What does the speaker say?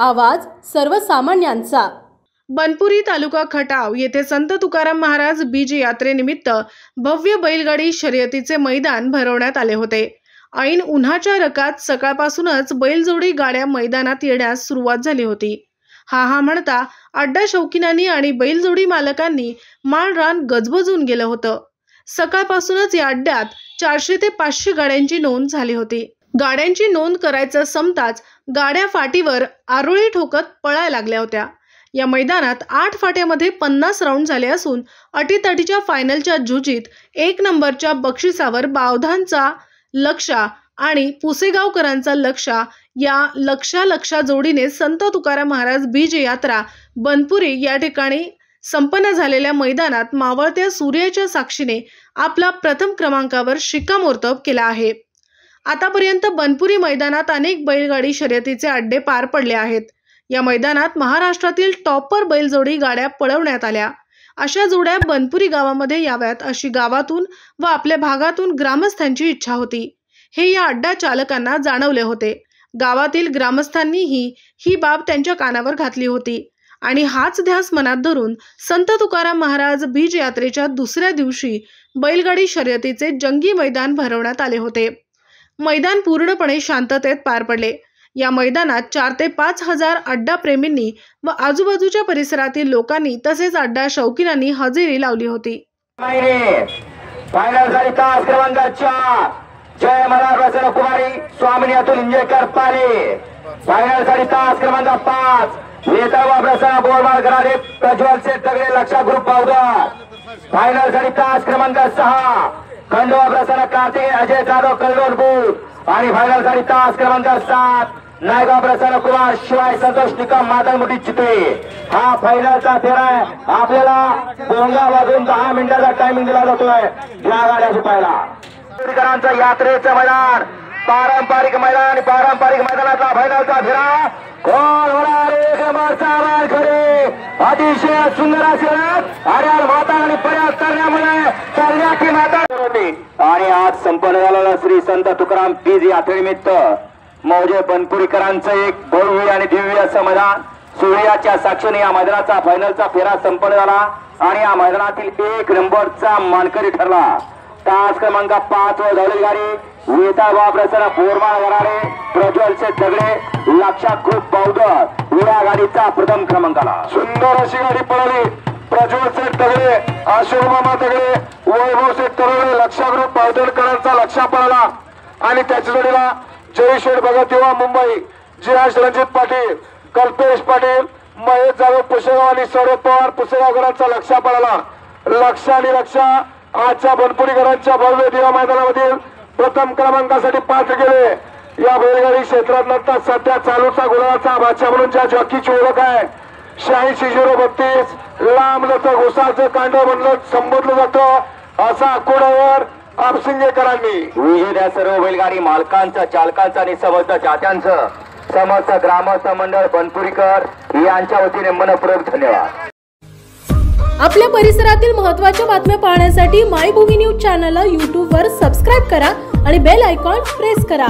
आवाज सर्वसामान्यांचा। बनपुरी तालुका खटाव येथे संत तुकाराम महाराज बीज यात्रेनिमित्त भव्य बैलगाडी शर्यतीचे मैदान भरवण्यात आले होते। ऐन उन्हाच्या रकात सकाळपासूनच बैलजोडी गाड्या मैदानात येण्यास सुरुवात झाली होती। हा म्हणता अड्डा शौकीनांनी आणि बैलजोडी मालकांनी माळरान गजबजून गेलं होतं। सकाळपासूनच या अड्ड्यात 400 ते 500 गाड्यांची नोंद झाली होती। गाड्यांची नोंद करायचं संपताच गाड्या फाटीवर आरोळी ठोकत पळायला लागल्या होत्या। या मैदानात 8 फाट्यामध्ये 50 राऊंड झाले असून अटीतटीच्या फायनलच्या जुजीत 1 नंबरच्या बक्षिसावर बावधांचा लक्षा आणि पुसेगावकरांचा लक्षा या लक्षा जोडीने संत तुकाराम महाराज बीज यात्रा बनपुरी या ठिकाणी संपन्न झालेल्या मैदानात मावळत्या सूर्याच्या साक्षीने आपला प्रथम क्रमांकावर शिक्कामोर्तब केला आहे। आतापर्यंत बनपुरी मैदानात अनेक बैलगाडी शर्यतीचे अड्डे पार पडले आहेत। या मैदानात महाराष्ट्रातील टॉपर बैलजोडी गाड्या पळवण्यात आल्या। अशा जोड्या बनपुरी गावामध्ये याव्यात अशी गावातून व आपल्या भागातून ग्रामस्थांची इच्छा होती। हे या अड्डा चालकांना जाणवले होते। गावातील ग्रामस्थांनीही ही बाब त्यांच्या कानावर घातली होती आणि हाच ध्यास मनात धरून संत तुकाराम महाराज बीज यात्रेच्या दुसऱ्या दिवशी बैलगाडी शर्यतीचे जंगी मैदान भरवण्यात आले होते। मैदान पूर्णपणे शांततेत पार पडले। या मैदानात 4 ते 5 हजार अड्डा प्रेमींनी व आजूबाजूच्या परिसरातील लोकांनी तसेच अड्डा शौकीनांनी हजेरी लावली होती। फायनल झाली तास क्रमांक 4 जय मल्हार कुमारी स्वामिनी अतुल इंजेकर पाले। फायनल झाली तास क्रमांक 5 येतावा प्रसन्न बोरमाळ करारे प्रज्वल से तगडे लक्षा ग्रुप पावडर। फायनल झाली तास क्रमांक 6 खंडोबा प्रसन्न कार्तिक अजय जाधव कल्लोळ बूथ आणि फायनल झाली तास क्रमांक 7 नायगाव प्रसन्न कुमार शिवाय संतोष निकम मातळमुठी चिते। हा फायनलचा फेरा आहे। आपल्याला बोंगा वाजून 10 मिनिटाचा टायमिंग दिला जातोय या गाड्या झुपायला। यात्रेचं मैदान पारंपरिक मैदान मैदानातला फायनलचा फेरा कोण होणार एक नंबरचा आवाज खरे अतिशय सुंदर असेल आर्याल माता आणि प्रयास करण्यामुळे कल्याणी माता आणि आज संपन्न झालेला श्री संत तुकाराम बीज यात्रेनिमित्त मौजे बनपुरीकरांचं एक भव्य आणि दिव्य असं मैदान सूर्याच्या साक्षीने या मैदानाचा फायनलचा फेरा संपन्न झाला आणि या मैदानातील 1 नंबरचा मानकरी ठरला। तास क्रमांक 5 वर धावलेली गाडी वेताळगाव प्रसन्न बोरमाळ गरारे प्रज्वल से दगडे लक्षा ग्रुप पावडर या गाडीचा प्रथम क्रमांक आला। सुंदर अशी गाडी पळाली प्रज्वल से दगडे आशीर्वाद दगडे वैभव से तरुण लक्षा ग्रुप पावडरकरांचा लक्षा पळाला आणि त्याच्या जोडीला जयेश्वर भगत युवा मुंबई जिराज रणजित पाटील कल्पेश पाटील महेश जाधव पुसेगाव आणि सौरभ पवार पुसेगावकरांचा लक्षा पळाला। लक्षा आणि लक्षा आजच्या बनपुरीकरांच्या भव्य दिवा मैदानामधील प्रथम क्रमांकासाठी पात्र गेले। या बैलगाडी क्षेत्रात सध्या चालूचा गुलाबाचा बादशाह म्हणून ज्या जॉकीची ओळख आहे 86-032 लांब लचक घोसाळचं कांडव म्हणलं संबोधलं जातं असा कोडावर आपसिंगेकरांनी विजेत्या सर्व बैलगाडी मालकांचं चालकांचं आणि समस्त चाहत्यांचं समस्त ग्रामस्थ मंडळ बनपुरीकर यांच्या वतीने मनपूर्वक धन्यवाद। आपल्या परिसरातील महत्त्वाच्या बातम्या पाहण्यासाठी मायभूमी न्यूज चॅनलला YouTube वर सबस्क्राइब करा आणि बेल आयकॉन प्रेस करा।